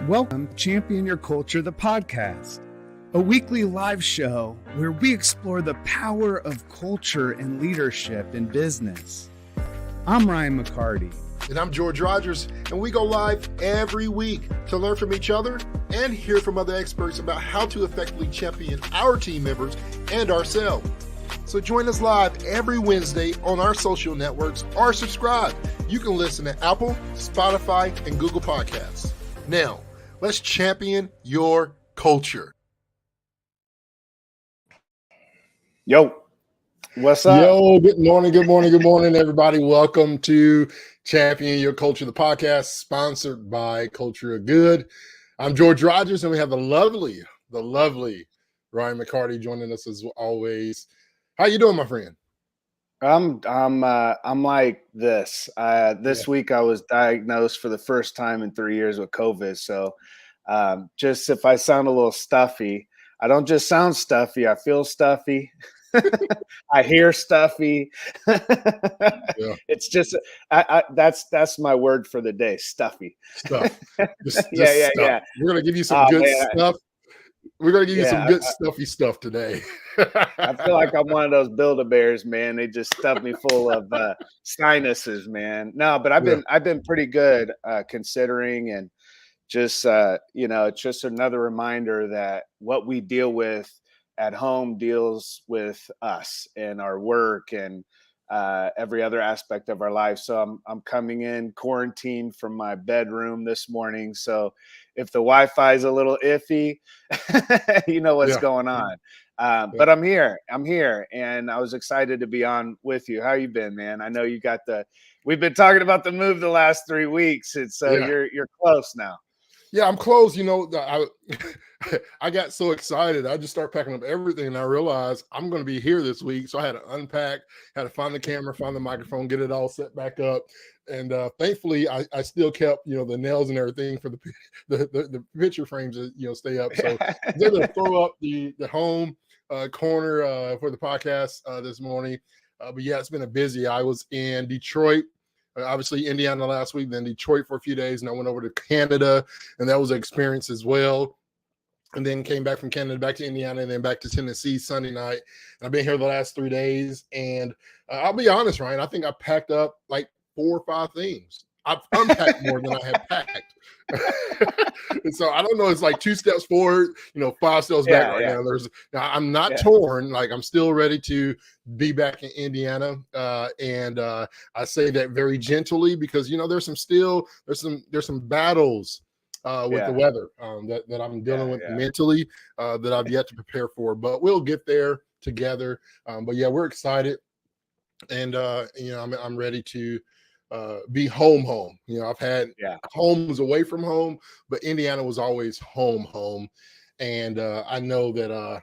Welcome to Champion Your Culture, the podcast, a weekly live show where we explore the power of culture and leadership in business. I'm Ryan McCarty. And I'm George Rogers, and we go live every week to learn from each other and hear from other experts about how to effectively champion our team members and ourselves. So join us live every Wednesday on our social networks or subscribe. You can listen to Apple, Spotify, and Google Podcasts. Now, let's champion your culture. Yo, what's up? Yo, good morning, everybody. Welcome to Champion Your Culture, the podcast sponsored by Culture of Good. I'm George Rogers, and we have the lovely Ryan McCarty joining us as always. How you doing, my friend? I'm like this. This week I was diagnosed for the first time in 3 years with COVID. So just if I sound a little stuffy, I don't just sound stuffy, I feel stuffy. I hear stuffy. It's just that's my word for the day, stuffy. Stuff. Just Yeah. We're gonna give you some good stuff. We're gonna give you some good stuffy stuff today. I feel like I'm one of those Build-A-Bears, man. They just stuff me full of sinuses, man. No, but I've been pretty good considering, and just it's just another reminder that what we deal with at home deals with us and our work and every other aspect of our life. So I'm coming in quarantined from my bedroom this morning. So if the Wi-Fi is a little iffy, you know what's going on. But I'm here, and I was excited to be on with you. How you been, man? I know you got we've been talking about the move the last 3 weeks. It's you're close now. Yeah, I'm close. I got so excited. I just started packing up everything, and I realized I'm going to be here this week. So I had to unpack, had to find the camera, find the microphone, get it all set back up. And thankfully, I still kept, the nails and everything for the picture frames to, stay up. So I was able to throw up the home corner for the podcast this morning. But yeah, it's been a busy. I was in Detroit. Obviously Indiana last week, then Detroit for a few days, and I went over to Canada, and that was an experience as well. And then came back from Canada back to Indiana, and then back to Tennessee Sunday night. And I've been here the last 3 days, and I'll be honest, Ryan, I think I packed up like 4 or 5 things. I've unpacked more than I have packed. And so I don't know, it's like 2 steps forward, 5 steps back right now. I'm not torn, like I'm still ready to be back in Indiana. And I say that very gently because there's some battles with the weather that I'm dealing with mentally that I've yet to prepare for, but we'll get there together. But yeah, we're excited, and I'm ready to be home. I've had homes away from home, but Indiana was always home. And I know that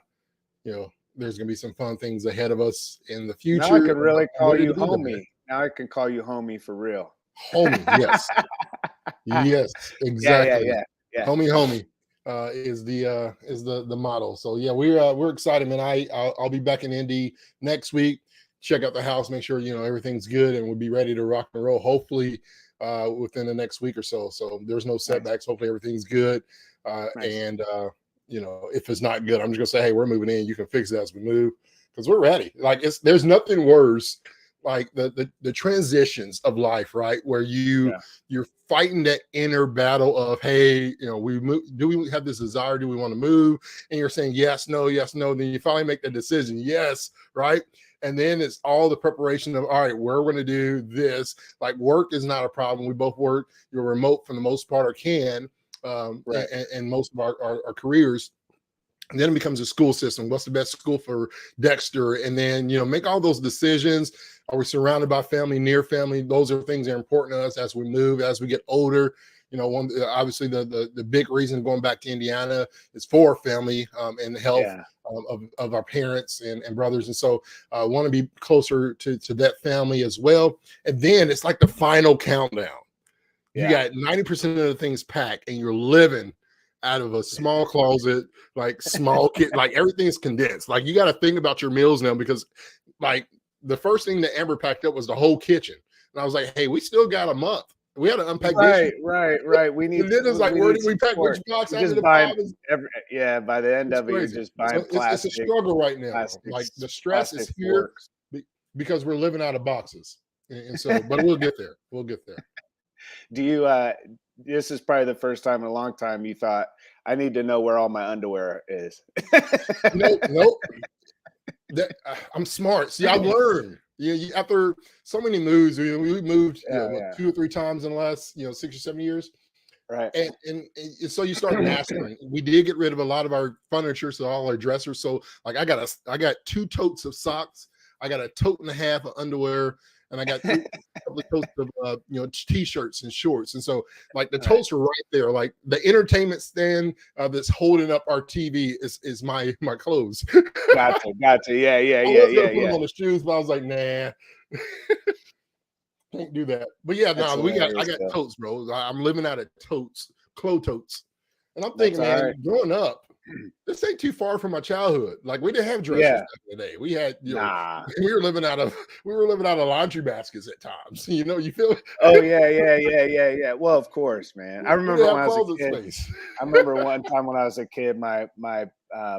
there's gonna be some fun things ahead of us in the future. Now I can really call you homie. Now I can call you homie for real. Homie, yes. Yes, exactly. Yeah. Homie is the model. So yeah, we're excited, man. I'll be back in Indy next week. Check out the house, make sure everything's good, and we'll be ready to rock and roll hopefully within the next week or so. So there's no setbacks. Hopefully everything's good. And if it's not good, I'm just gonna say, hey, we're moving in. You can fix that as we move, because we're ready. Like there's nothing worse like the transitions of life, right? Where you're fighting that inner battle of, hey, do we have this desire? Do we want to move? And you're saying yes, no. Then you finally make the decision, yes, right? And then it's all the preparation of, all right, we're going to do this. Like work is not a problem. We both work. You're remote for the most part, or can, and most of our careers. And then it becomes a school system. What's the best school for Dexter? And then, make all those decisions. Are we surrounded by family, near family? Those are things that are important to us as we move, as we get older. Obviously the big reason going back to Indiana is for family and the health of our parents and brothers. And so I want to be closer to that family as well. And then it's like the final countdown. You got 90% of the things packed, and you're living out of a small closet, like small kid, like everything's condensed. Like you got to think about your meals now, because like the first thing that Amber packed up was the whole kitchen. And I was like, hey, we still got a month. We had to unpack Right, dishes. right. We need And then it's like, we where need did we pack which support. box You're out of just the buying five? by the end It's of it, you're crazy. just buying So it's a struggle right now. Like the stress is plastic here forks. because we're living out of boxes. And so, but we'll get there. We'll get there. Do you this is probably the first time in a long time you thought, I need to know where all my underwear is. Nope. I'm smart. See, I've learned. After so many moves, we moved Yeah. 2 or 3 times in the last 6 or 7 years, Right. and so you start mastering. We did get rid of a lot of our furniture, so all our dressers. So like I got 2 totes of socks, I got a tote and a half of underwear, and I got a couple of totes of t-shirts and shorts. And so like the totes are right there. Like the entertainment stand that's holding up our TV is my clothes. Gotcha. Yeah. I was gonna put them on the shoes, but I was like, nah, can't do that. But yeah, That's no, I hilarious, got though. totes, bro. I'm living out of totes, totes. And I'm That's thinking, all man, right. growing up, this ain't too far from my childhood. Like we didn't have dressers Yeah. back in the day. We had, Nah. we were living out of laundry baskets at times. You feel Oh yeah. Well, of course, man. I we remember didn't when have I was a closet kid. space. I remember one time when I was a kid, my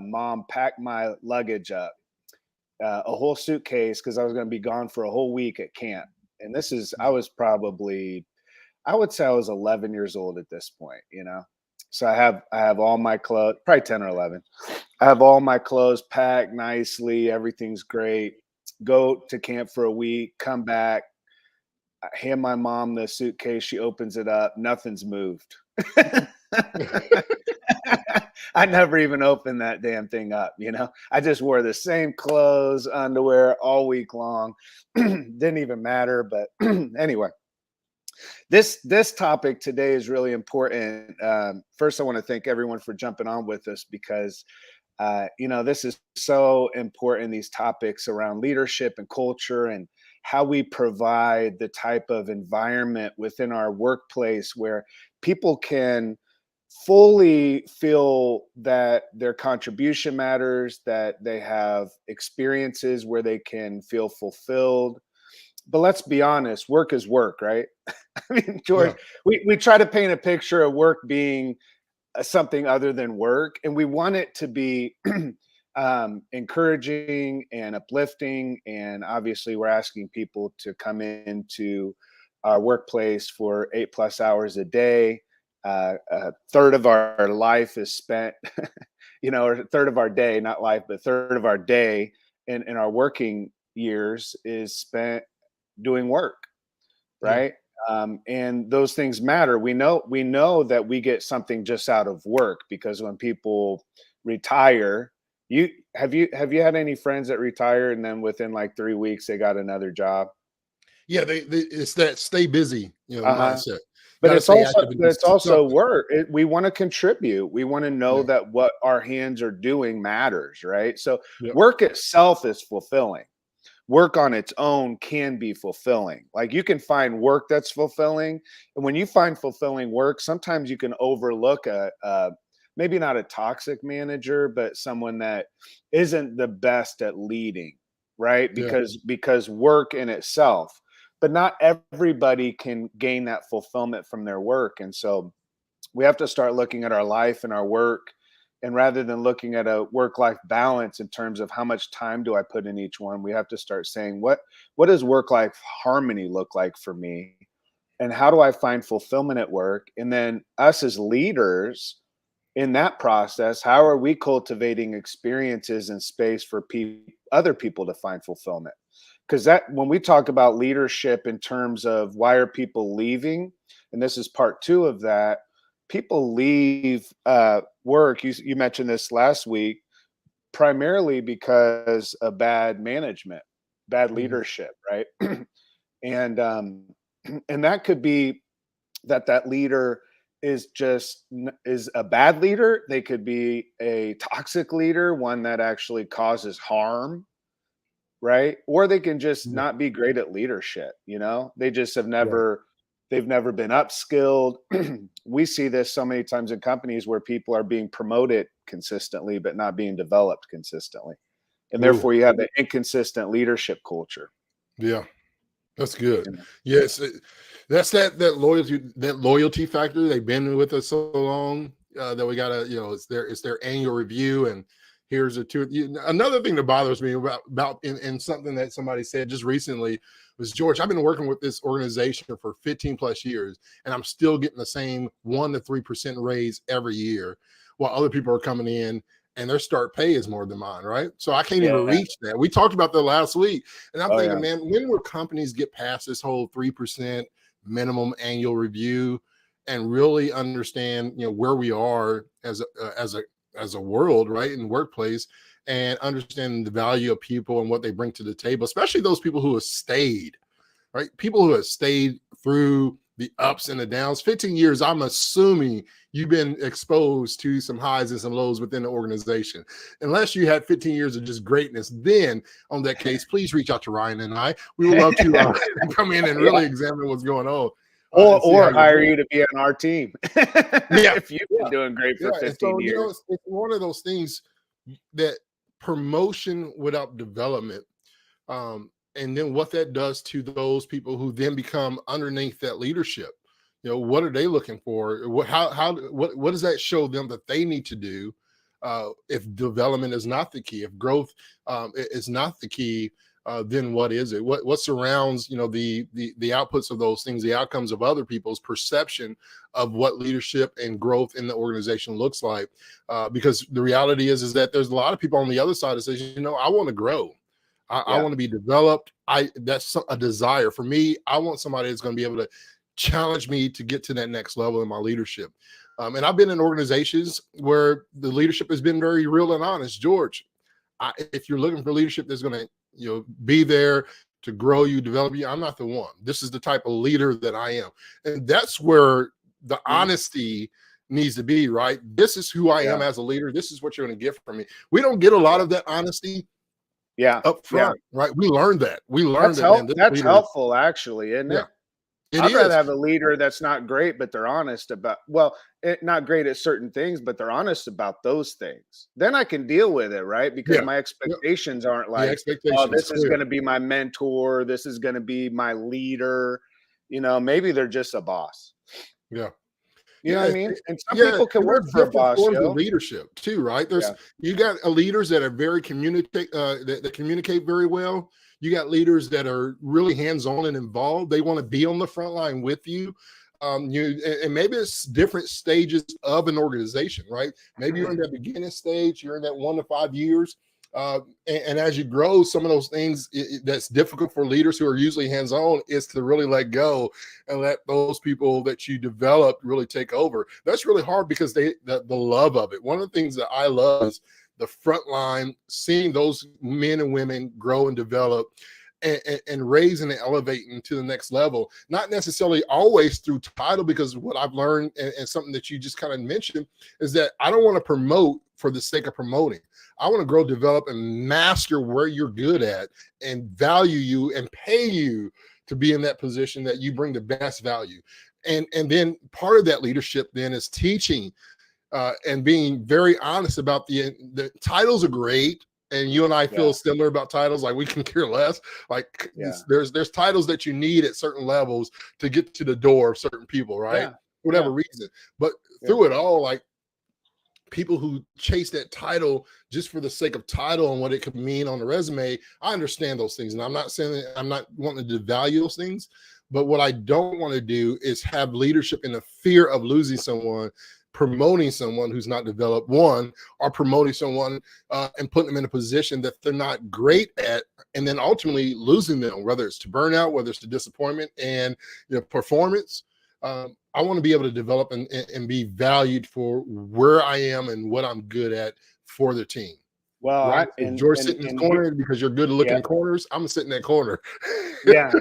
mom packed my luggage up, a whole suitcase, because I was going to be gone for a whole week at camp. And I was probably, I would say I was 11 years old at this point, So I have all my clothes, probably 10 or 11. I have all my clothes packed nicely. Everything's great. Go to camp for a week, come back, I hand my mom the suitcase. She opens it up. Nothing's moved. I never even opened that damn thing up. I just wore the same clothes, underwear all week long. Didn't even matter. But anyway, this topic today is really important. First, I want to thank everyone for jumping on with us, because this is so important, these topics around leadership and culture, and how we provide the type of environment within our workplace where people can fully feel that their contribution matters, that they have experiences where they can feel fulfilled. But let's be honest, work is work, right? I mean, George, we try to paint a picture of work being something other than work, and we want it to be encouraging and uplifting. And obviously we're asking people to come into our workplace for 8+ hours a day. A third of our life is spent or a third of our day, not life, but a third of our day in our working years is spent doing work, right? And those things matter. We know that we get something just out of work, because when people retire, have you had any friends that retire and then within like 3 weeks they got another job? Yeah, it's that stay busy, Uh-huh. mindset. But Gotta it's stay also active and do something. work. We want to contribute. We want to know Yeah. that what our hands are doing matters, right? So Yep. work itself is fulfilling. Work on its own can be fulfilling. Like you can find work that's fulfilling. And when you find fulfilling work, sometimes you can overlook maybe not a toxic manager, but someone that isn't the best at leading, right? Yeah. Because work in itself, but not everybody can gain that fulfillment from their work. And so we have to start looking at our life and our work, and rather than looking at a work-life balance in terms of how much time do I put in each one, we have to start saying, what does work-life harmony look like for me? And how do I find fulfillment at work? And then us as leaders in that process, how are we cultivating experiences and space for other people to find fulfillment? Because that when we talk about leadership in terms of why are people leaving, and this is part 2 of that, people leave work. You mentioned this last week, primarily because of bad management, bad leadership, right? And and that could be that leader is a bad leader. They could be a toxic leader, one that actually causes harm, right? Or they can just Yeah. not be great at leadership. They just have Right. they've never been upskilled. We see this so many times in companies where people are being promoted consistently but not being developed consistently, and Ooh. therefore you have an inconsistent leadership culture. Yeah. That's good. You know? Yes, that's that loyalty factor. They've been with us so long that we gotta, it's their annual review, and here's a two. Another thing that bothers me about in something that somebody said just recently was, George, I've been working with this organization for 15 plus years, and I'm still getting the same 1 to 3% raise every year, while other people are coming in and their start pay is more than mine, right? So I can't even Yeah. reach that. We talked about that last week. And I'm Oh thinking, yeah. man, when will companies get past this whole 3% minimum annual review and really understand, where we are as a world, right, in the workplace, and understand the value of people and what they bring to the table, especially those people who have stayed, right? People who have stayed through the ups and the downs. 15 years, I'm assuming you've been exposed to some highs and some lows within the organization. Unless you had 15 years of just greatness, then on that case, please reach out to Ryan and I. We would love to come in and really examine what's going on. Or hire you to be on our team. Yeah. If you've been doing great for 15 years. It's one of those things that promotion without development, and then what that does to those people who then become underneath that leadership. What are they looking for? What does that show them that they need to do if development is not the key, if growth is not the key? Then what is it? What surrounds the outputs of those things, the outcomes of other people's perception of what leadership and growth in the organization looks like? Because the reality is that there's a lot of people on the other side that says, I want to grow. I want to be developed. That's a desire for me. I want somebody that's going to be able to challenge me to get to that next level in my leadership. And I've been in organizations where the leadership has been very real and honest. George, if you're looking for leadership that's going to be there to grow you, develop you, I'm not the one. This is the type of leader that I am. And that's where the honesty needs to be, right? This is who I am as a leader. This is what you're going to get from me. We don't get a lot of that honesty up front, right? We learned that. That's helpful, actually, isn't it? I'd rather have a leader that's not great, but they're honest about, not great at certain things, but they're honest about those things. Then I can deal with it, right? Because my expectations aren't like, oh, this is going to be my mentor. This is going to be my leader. Maybe they're just a boss. Yeah. You know what I mean? And some people can work for a boss. Forms of leadership too, right? You got leaders that are very that communicate very well. You got leaders that are really hands-on and involved. They want to be on the front line with you. And maybe it's different stages of an organization, right? Maybe you're in that beginning stage, you're in that 1 to 5 years. And as you grow, some of those things that's difficult for leaders who are usually hands-on is to really let go and let those people that you develop really take over. That's really hard because the love of it. One of the things that I love is the front line, seeing those men and women grow and develop and raise and elevating to the next level, not necessarily always through title, because what I've learned and something that you just kind of mentioned is that I don't want to promote for the sake of promoting. I want to grow, develop, and master where you're good at and value you and pay you to be in that position that you bring the best value. And then part of that leadership then is teaching and being very honest about the titles are great. And you and I feel similar about titles. Like, we can care less. Like, there's titles that you need at certain levels to get to the door of certain people, right? For whatever reason. But through it all, like, people who chase that title just for the sake of title and what it could mean on the resume, I understand those things. And I'm not saying that I'm not wanting to devalue those things, but what I don't want to do is have leadership in the fear of losing someone, promoting someone who's not developed, or promoting someone and putting them in a position that they're not great at, and then ultimately losing them, whether it's to burnout, whether it's to disappointment and performance. I want to be able to develop and be valued for where I am and what I'm good at for the team. Well, right? If George sitting in the corner because you're good at looking corners, I'm sitting in that corner. Yeah.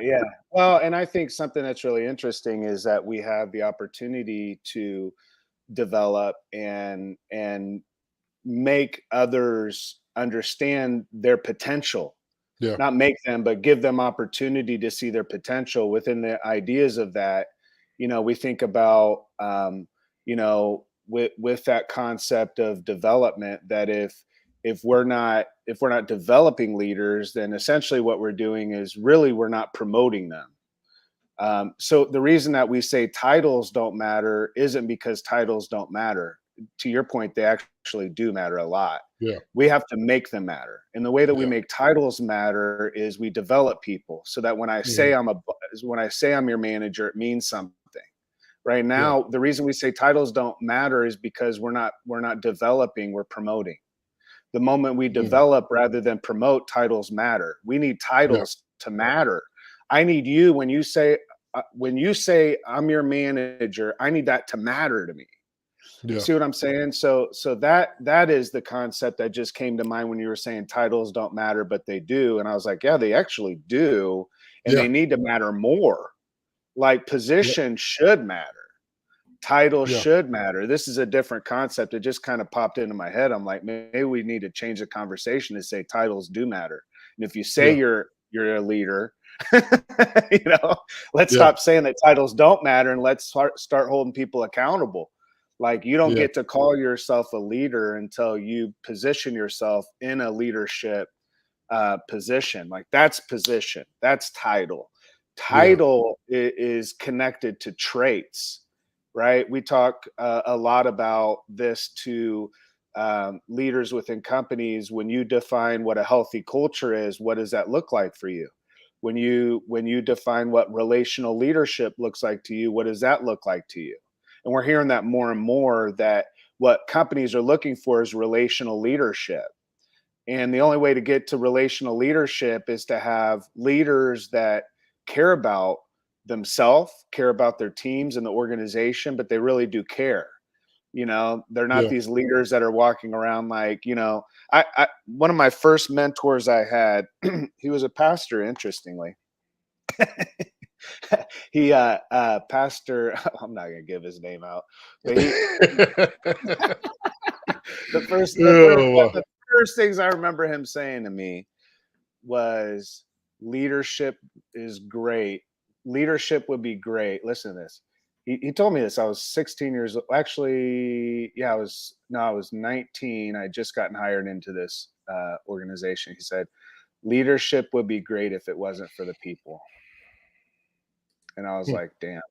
Well, and I think something that's really interesting is that we have the opportunity to develop and make others understand their potential. Not make them, but give them opportunity to see their potential within the ideas of that. We think about, with that concept of development, that if if we're not developing leaders, then essentially what we're doing is really we're not promoting them. So the reason that we say titles don't matter isn't because titles don't matter. To your point, they actually do matter a lot. Yeah. We have to make them matter. And the way that we Yeah. make titles matter is we develop people so that when I say I'm your manager, it means something. Right now, the reason we say titles don't matter is because we're not developing, we're promoting. The moment we develop rather than promote, titles matter. We need titles to matter. I need you when you say I'm your manager, I need that to matter to me. Yeah. See what I'm saying? So that is the concept that just came to mind when you were saying titles don't matter, but they do. And I was like, yeah, they actually do, and they need to matter more. Like position should matter. Title should matter. This is a different concept. It just kind of popped into my head. I'm like, maybe we need to change the conversation to say titles do matter. And if you say you're a leader, let's stop saying that titles don't matter and let's start holding people accountable. Like you don't get to call yourself a leader until you position yourself in a leadership position. Like that's position, that's title. Title is connected to traits, right? We talk a lot about this to leaders within companies. When you define what a healthy culture is, what does that look like for you? When you define what relational leadership looks like to you, what does that look like to you? And we're hearing that more and more, that what companies are looking for is relational leadership. And the only way to get to relational leadership is to have leaders that care about themselves, care about their teams and the organization, but they really do care. They're not these leaders that are walking around like, I one of my first mentors I had, he was a pastor, interestingly. He pastor, I'm not gonna give his name out, but the first things I remember him saying to me was, leadership is great. Leadership would be great. Listen to this. He told me this. I was 16 years old. Actually, yeah, I was 19. I had just gotten hired into this organization. He said, leadership would be great if it wasn't for the people. And I was like, damn,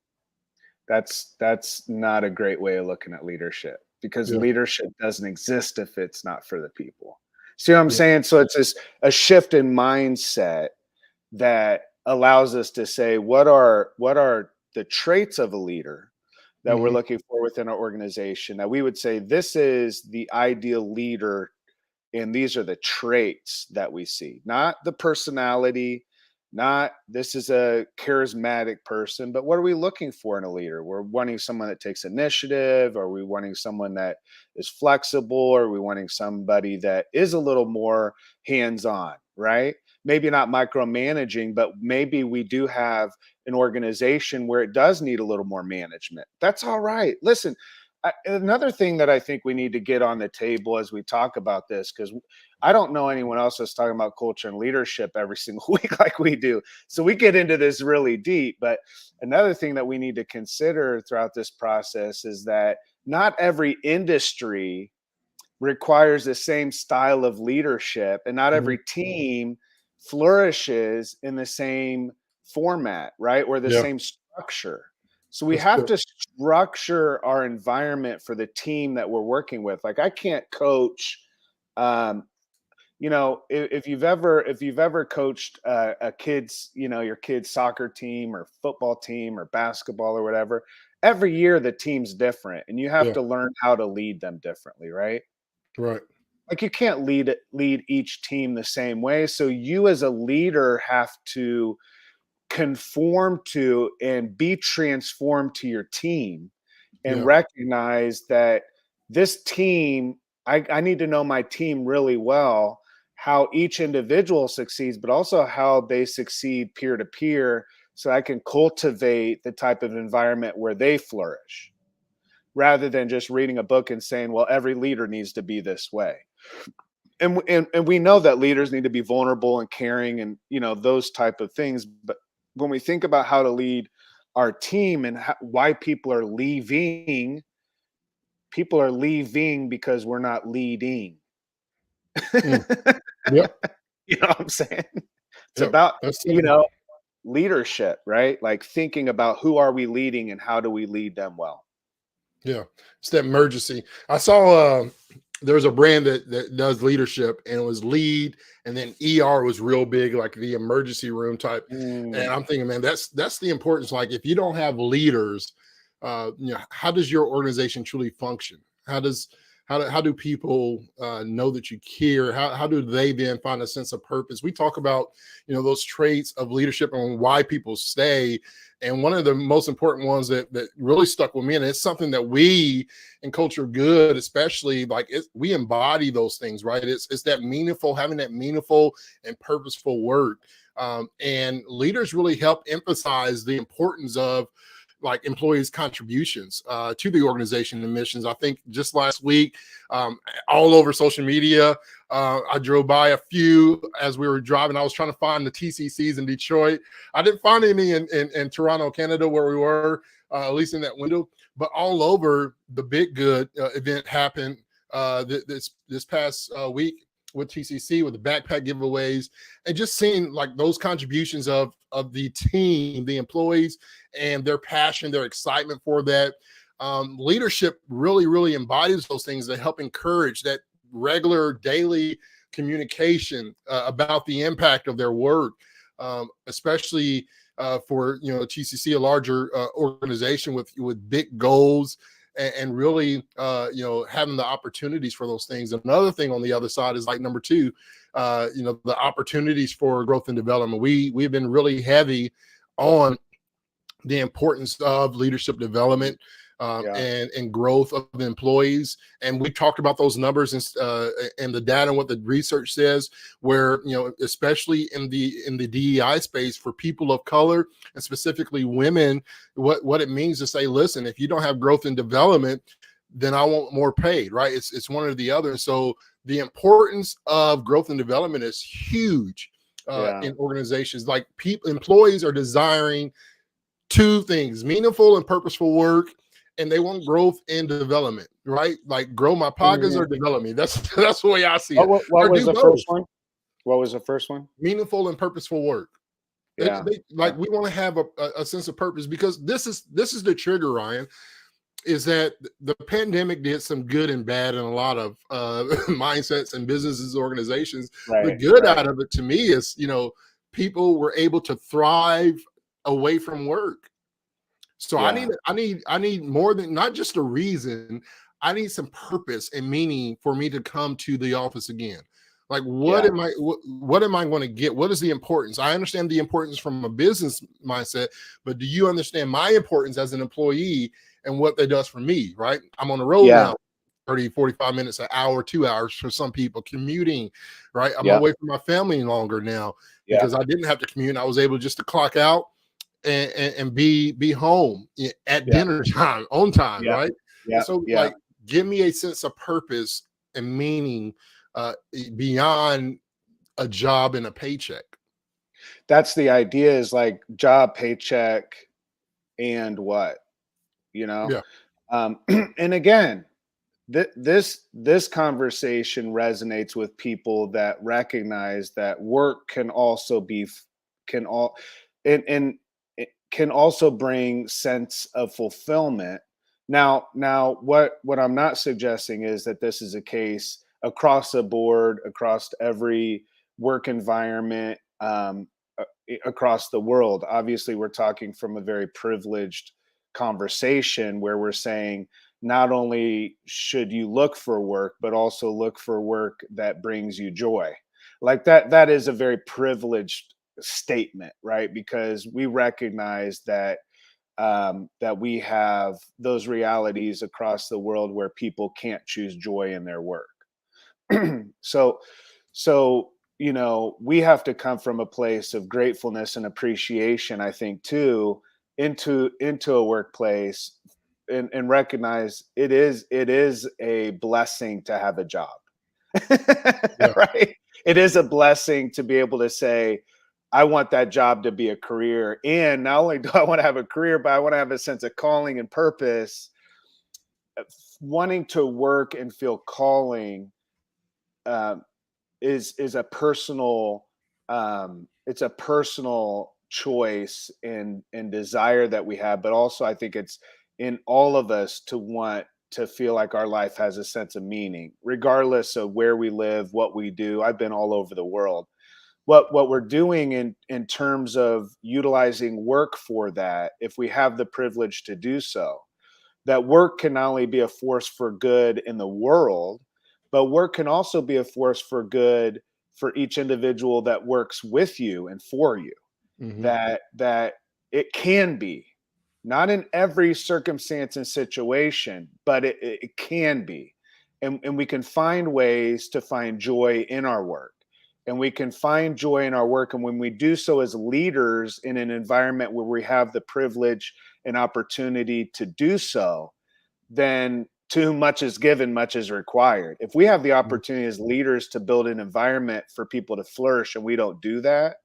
that's not a great way of looking at leadership, because leadership doesn't exist if it's not for the people. See what I'm saying? So it's a shift in mindset that allows us to say, what are the traits of a leader that we're looking for within our organization, that we would say this is the ideal leader, and these are the traits that we see, not the personality, not this is a charismatic person, but what are we looking for in a leader? We're wanting someone that takes initiative. Are we wanting someone that is flexible? Are we wanting somebody that is a little more hands-on, right? Maybe not micromanaging, but maybe we do have an organization where it does need a little more management. That's all right. Listen, another thing that I think we need to get on the table as we talk about this, because I don't know anyone else that's talking about culture and leadership every single week like we do. So we get into this really deep. But another thing that we need to consider throughout this process is that not every industry requires the same style of leadership, and not every team flourishes in the same format, right? Or the same structure. So we have to structure our environment for the team that we're working with. Like I can't coach, if you've ever coached a kid's, your kid's soccer team or football team or basketball or whatever, every year the team's different and you have to learn how to lead them differently, right? Right. Like you can't lead each team the same way. So you as a leader have to conform to and be transformed to your team, and recognize that this team, I need to know my team really well, how each individual succeeds, but also how they succeed peer to peer, so I can cultivate the type of environment where they flourish, rather than just reading a book and saying, well, every leader needs to be this way. And we know that leaders need to be vulnerable and caring and, those type of things. But when we think about how to lead our team and why people are leaving because we're not leading. Mm. Yep. You know what I'm saying? It's Yep. about, That's you know, leadership, right? Like thinking about who are we leading and how do we lead them well. Yeah, it's that emergency. I saw there's a brand that does leadership, and it was lead, and then ER was real big, like the emergency room type. And Mm, I'm thinking, man, that's the importance. Like, if you don't have leaders, how does your organization truly function? How do people know that you care? How do they then find a sense of purpose? We talk about those traits of leadership and why people stay. And one of the most important ones that really stuck with me, and it's something that we in Culture Good, especially, like we embody those things, right? It's that meaningful, having that meaningful and purposeful work. And leaders really help emphasize the importance of like employees' contributions to the organization and missions. I think just last week, all over social media, I drove by a few as we were driving. I was trying to find the TCCs in Detroit. I didn't find any in Toronto, Canada, where we were, at least in that window. But all over, the Big Good event happened this past week with TCC, with the backpack giveaways, and just seeing like those contributions of the team, the employees, and their passion, their excitement for that. Leadership really embodies those things that help encourage that regular daily communication about the impact of their work, especially for TCC, a larger organization with big goals, and really having the opportunities for those things. Another thing on the other side is like number two, the opportunities for growth and development. We've been really heavy on the importance of leadership development yeah. and growth of the employees. And we talked about those numbers and the data and what the research says, where, especially in the DEI space for people of color and specifically women, what it means to say, listen, if you don't have growth and development, then I want more paid, right? It's one or the other. So the importance of growth and development is huge in organizations. Like employees are desiring two things: meaningful and purposeful work, and they want growth and development, right? Like grow my pockets or develop me. That's the way I see it. What Or was do the both. first one? What was the first one? Meaningful and purposeful work. Yeah. We want to have a sense of purpose, because this is the trigger, Ryan, is that the pandemic did some good and bad in a lot of mindsets and businesses, organizations. The good out of it to me is, people were able to thrive away from work. So I need more than not just a reason. I need some purpose and meaning for me to come to the office again. Like, what am I going to get? What is the importance? I understand the importance from a business mindset, but do you understand my importance as an employee and what that does for me, right? I'm on the road now, 30, 45 minutes, an hour, 2 hours for some people commuting, right? I'm away from my family longer now because I didn't have to commute. I was able just to clock out and be home at dinner time, on time, right? So like, give me a sense of purpose and meaning beyond a job and a paycheck. That's the idea, is like job, paycheck, and what, Yeah. And again, this conversation resonates with people that recognize that work can also be can all and it can also bring sense of fulfillment. Now what I'm not suggesting is that this is a case across the board, across every work environment, across the world. Obviously, we're talking from a very privileged conversation where we're saying not only should you look for work, but also look for work that brings you joy. Like that is a very privileged statement, right? Because we recognize that that we have those realities across the world where people can't choose joy in their work. so we have to come from a place of gratefulness and appreciation, I think, too, into a workplace, and recognize it is a blessing to have a job. Right? It is a blessing to be able to say, I want that job to be a career. And not only do I want to have a career, but I want to have a sense of calling and purpose. Wanting to work and feel calling is a personal, it's a personal choice and desire that we have, but also I think it's in all of us to want to feel like our life has a sense of meaning, regardless of where we live, what we do. I've been all over the world. What we're doing in terms of utilizing work for that, if we have the privilege to do so, that work can not only be a force for good in the world, but work can also be a force for good for each individual that works with you and for you. Mm-hmm. That it can be, not in every circumstance and situation, but it can be. And we can find ways to find joy in our work. And we can find joy in our work. And when we do so as leaders in an environment where we have the privilege and opportunity to do so, then to whom much is given, much is required. If we have the opportunity as leaders to build an environment for people to flourish and we don't do that,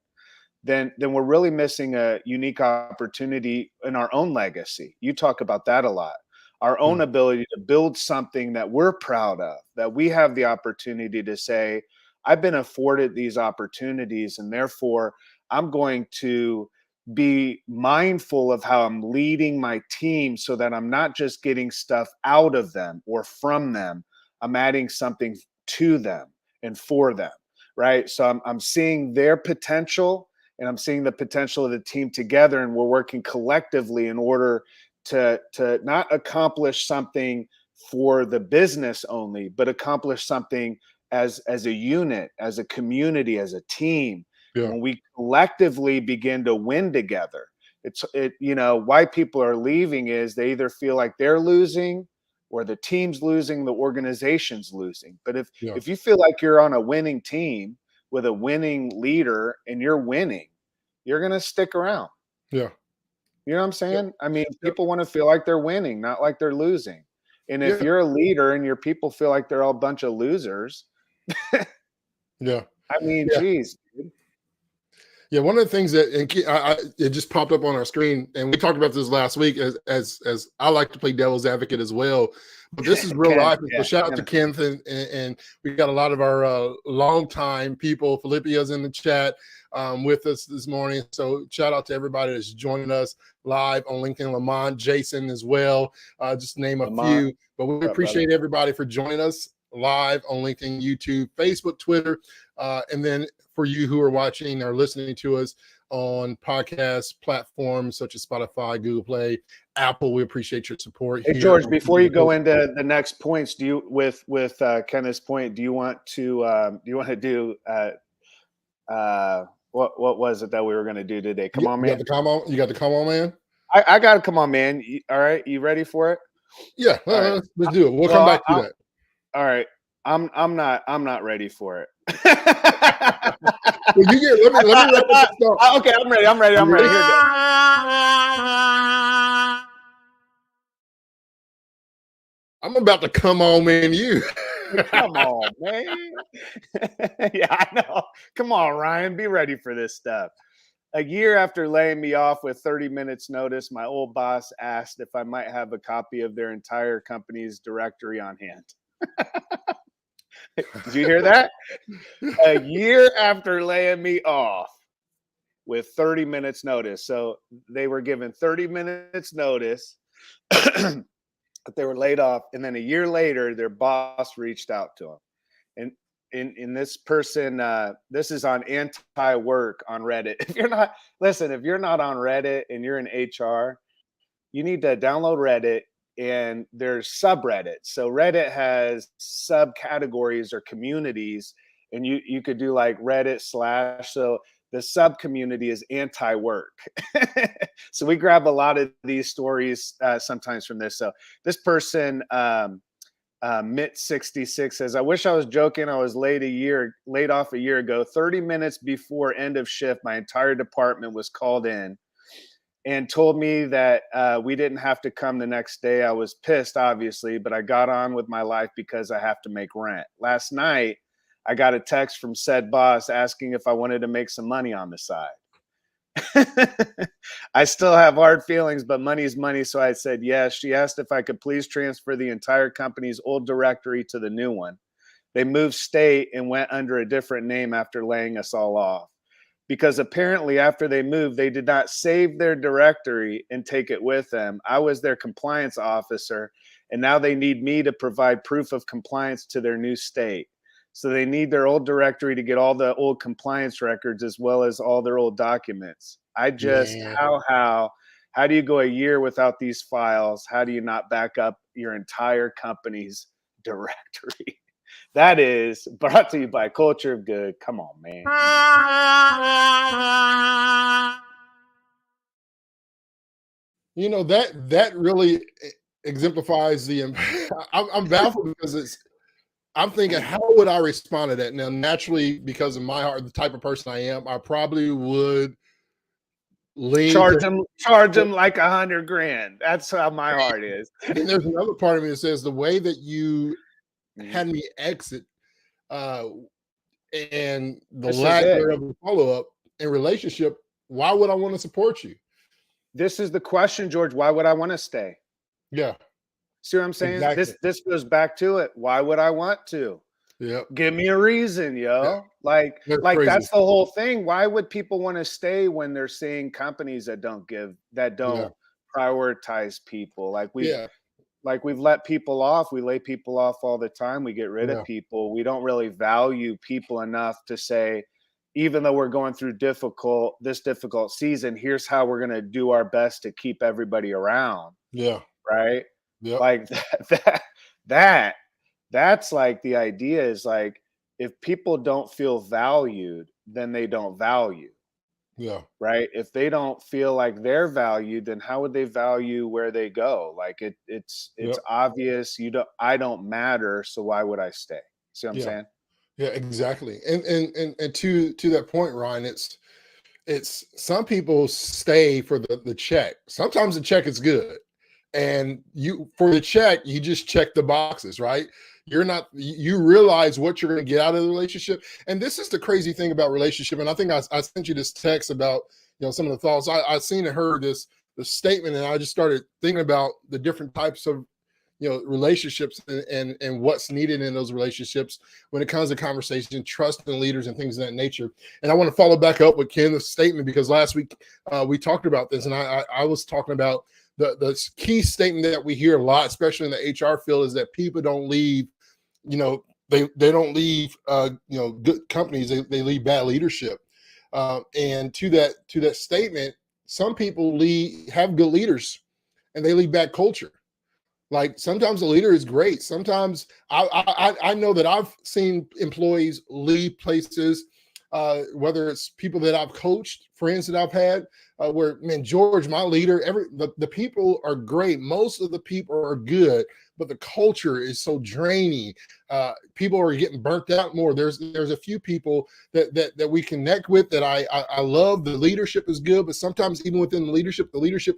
then we're really missing a unique opportunity in our own legacy. You talk about that a lot. Our own ability to build something that we're proud of, that we have the opportunity to say, I've been afforded these opportunities, and therefore I'm going to be mindful of how I'm leading my team so that I'm not just getting stuff out of them or from them. I'm adding something to them and for them, right? So I'm seeing their potential, and I'm seeing the potential of the team together, and we're working collectively in order to not accomplish something for the business only, but accomplish something as a unit, as a community, as a team. Yeah. When we collectively begin to win together, why people are leaving is they either feel like they're losing, or the team's losing, the organization's losing. But if you feel like you're on a winning team with a winning leader and you're winning, you're going to stick around. Yeah. You know what I'm saying? Yep. I mean, people want to feel like they're winning, not like they're losing. And if you're a leader and your people feel like they're all a bunch of losers, yeah. I mean, Yeah. geez, dude. Yeah, one of the things that it just popped up on our screen, and we talked about this last week. As I like to play devil's advocate as well, but this is real Ken, life. yeah, So shout out to Ken. Kenneth, and we got a lot of our longtime people. Philippia's in the chat with us this morning. So shout out to everybody that's joining us live on LinkedIn. Lamont, Jason as well, just to name a few. But we appreciate everybody for joining us live on LinkedIn, YouTube, Facebook, Twitter, and then for you who are watching or listening to us on podcast platforms such as Spotify, Google Play, Apple, we appreciate your support. Hey, George, before you go into the next points, do you with Kenneth's point, do you want to do what was it that we were going to do today? Come on, man. You got the come on, man. I got to come on, man. All right, you ready for it? Yeah, let's do it. We'll come back to that. All right, I'm not ready for it. Well, let me wrap this up. Okay, I'm ready. Here we go. I'm about to come on, man. You come on, man. Yeah, I know. Come on, Ryan. Be ready for this stuff. A year after laying me off with 30 minutes notice, my old boss asked if I might have a copy of their entire company's directory on hand. Did you hear that? A year after laying me off with 30 minutes notice. So they were given 30 minutes notice that they were laid off. And then a year later, their boss reached out to them. And in this person, this is on anti-work on Reddit. If you're not on Reddit and you're in HR, you need to download Reddit. And there's subreddits. So Reddit has subcategories or communities, and you could do like Reddit / so the sub community is anti-work. So we grab a lot of these stories sometimes from this. So this person, Mitt66 says, I wish I was joking. I was laid off a year ago. 30 minutes before end of shift, my entire department was called in and told me that we didn't have to come the next day. I was pissed, obviously, but I got on with my life because I have to make rent. Last night, I got a text from said boss asking if I wanted to make some money on the side. I still have hard feelings, but money's money, so I said yes. She asked if I could please transfer the entire company's old directory to the new one. They moved state and went under a different name after laying us all off. Because apparently after they moved, they did not save their directory and take it with them. I was their compliance officer, and now they need me to provide proof of compliance to their new state. So they need their old directory to get all the old compliance records as well as all their old documents. I just, Man. how do you go a year without these files? How do you not back up your entire company's directory? That is brought to you by Culture of Good. Come on, man. You know, that really exemplifies the I'm baffled because I'm thinking, how would I respond to that? Now, naturally, because of my heart, the type of person I am, I probably would lean Charge to, them like $100,000. That's how my heart is. and there's another part of me that says the way that you Mhm. had me exit and the This is lack it. thereof of follow-up in relationship, why would I want to support you? This is the question, George. Why would I want to stay? Yeah, See what I'm saying? exactly. This goes back to it. Why would I want to? Yeah, Give me a reason, yo. yeah, Like crazy. that's the whole thing. Why would people want to stay when they're seeing companies that don't prioritize people? Yeah, We've let people off. We lay people off all the time. We get rid yeah, of people. We don't really value people enough to say, even though we're going through this difficult season, here's how we're going to do our best to keep everybody around. yeah, Right. yeah, Like that that's like the idea is like, if people don't feel valued, then they don't value. yeah, Right. If they don't feel like they're valued, then how would they value where they go? Like it's yeah, obvious I don't matter, so why would I stay? See what I'm yeah, saying? yeah, exactly. And to that point, Ryan, it's some people stay for the check. Sometimes the check is good, and you for the check you just check the boxes, right? You're not, you realize what you're going to get out of the relationship. And this is the crazy thing about relationship, and I think I sent you this text about, you know, some of the thoughts I seen and heard the statement, and I just started thinking about the different types of, you know, relationships and what's needed in those relationships when it comes to conversation, trust in leaders and things of that nature. And I want to follow back up with Ken's statement, because last week we talked about this, and I was talking about the key statement that we hear a lot, especially in the HR field, is that people don't leave, you know, they don't leave you know, good companies, they leave bad leadership. And to that statement, some people have good leaders and they leave bad culture. Like sometimes the leader is great. Sometimes I know that I've seen employees leave places, whether it's people that I've coached, friends that I've had, where, man, George, my leader, the people are great. Most of the people are good, but the culture is so draining. People are getting burnt out more. There's a few people that we connect with that I love. The leadership is good, but sometimes even within the leadership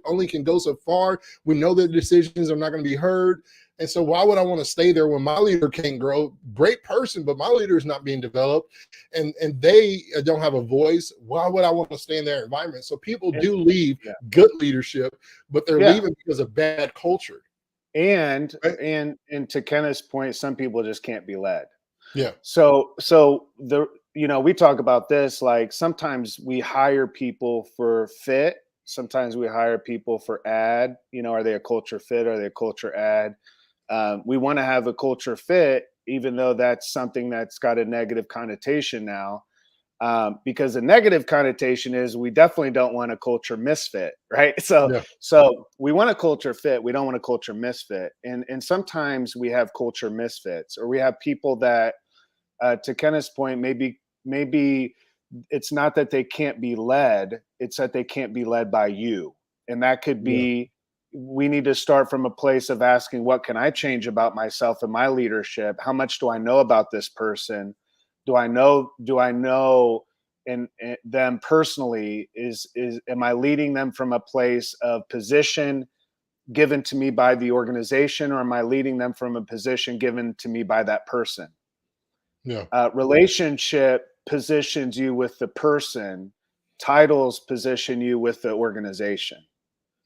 only can go so far. We know that decisions are not going to be heard. And so why would I want to stay there when my leader can't grow? Great person, but my leader is not being developed, and they don't have a voice. Why would I want to stay in their environment? So people do leave good leadership, but they're leaving because of bad culture. And Right? and to Kenneth's point, some people just can't be led. Yeah. So we talk about this, like sometimes we hire people for fit, sometimes we hire people for ad. Are they a culture fit? Are they a culture ad? We want to have a culture fit, even though that's something that's got a negative connotation now. Because the negative connotation is we definitely don't want a culture misfit, right? So we want a culture fit. We don't want a culture misfit. And sometimes we have culture misfits, or we have people that, to Kenneth's point, maybe it's not that they can't be led, it's that they can't be led by you. And that could be, we need to start from a place of asking, what can I change about myself and my leadership? How much do I know about this person? Do I know and them personally? Am I leading them from a place of position given to me by the organization, or am I leading them from a position given to me by that person? Yeah. Relationship positions you with the person. Titles position you with the organization,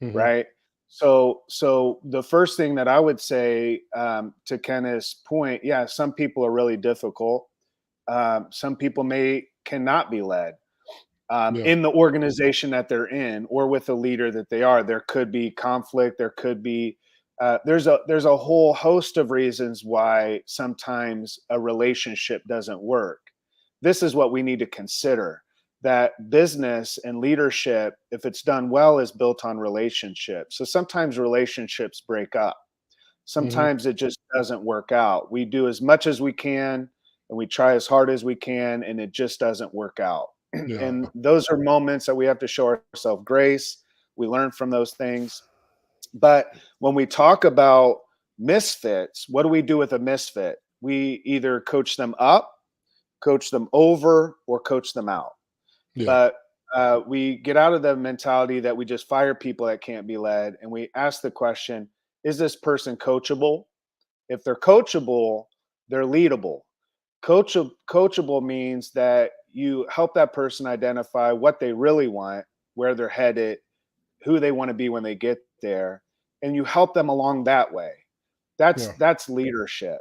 Mm-hmm. right? So the first thing that I would say, to Kenneth's point, yeah, some people are really difficult. Some people cannot be led Yeah. in the organization that they're in, or with the leader that they are. There could be conflict. There could be there's a whole host of reasons why sometimes a relationship doesn't work. This is what we need to consider, that business and leadership, if it's done well, is built on relationships. So sometimes relationships break up. Hmm. Sometimes it just doesn't work out. We do as much as we can and we try as hard as we can, and it just doesn't work out. Yeah. And those are moments that we have to show ourselves grace. We learn from those things. But when we talk about misfits, what do we do with a misfit? We either coach them up, coach them over, or coach them out. Yeah. But we get out of the mentality that we just fire people that can't be led, and we ask the question, is this person coachable? If they're coachable, they're leadable. Coachable means that you help that person identify what they really want, where they're headed, who they want to be when they get there, and you help them along that way. Yeah. That's leadership.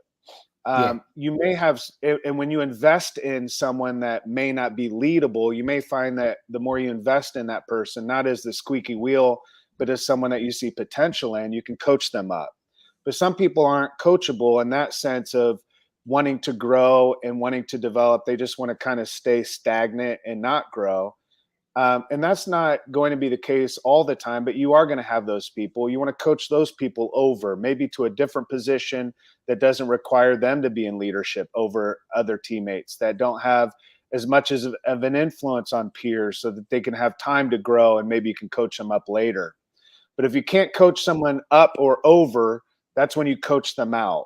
Yeah. You may have, and when you invest in someone that may not be leadable, you may find that the more you invest in that person, not as the squeaky wheel, but as someone that you see potential in, you can coach them up. But some people aren't coachable in that sense of wanting to grow and wanting to develop. They just want to kind of stay stagnant and not grow. And that's not going to be the case all the time, but you are going to have those people. You want to coach those people over, maybe to a different position that doesn't require them to be in leadership over other teammates that don't have as much of an influence on peers, so that they can have time to grow, and maybe you can coach them up later. But if you can't coach someone up or over, that's when you coach them out.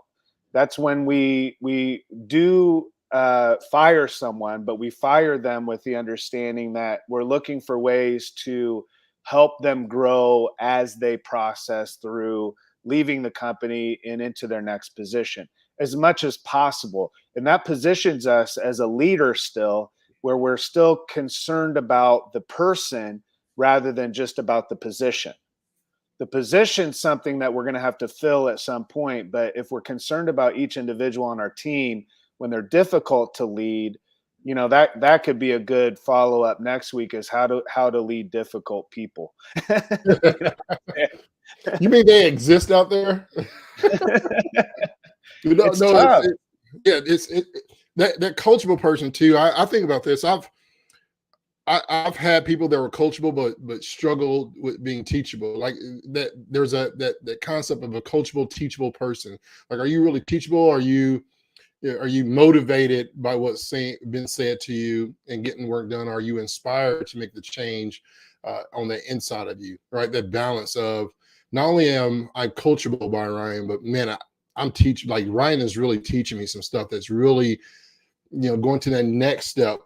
That's when we do fire someone, but we fire them with the understanding that we're looking for ways to help them grow as they process through leaving the company and into their next position as much as possible. And that positions us as a leader still, where we're still concerned about the person rather than just about the position. The position's something that we're going to have to fill at some point. But if we're concerned about each individual on our team when they're difficult to lead, that could be a good follow up next week, is how to lead difficult people. You know? You mean they exist out there? You know, It's no, tough. that coachable person too. I think about this. I've had people that were coachable but struggled with being teachable. Like that, there's that concept of a coachable, teachable person. Like, are you really teachable? Are you motivated by what's been said to you and getting work done? Are you inspired to make the change on the inside of you? Right, that balance of, not only am I coachable by Ryan, but man, I'm teaching. Like, Ryan is really teaching me some stuff that's really, going to that next step,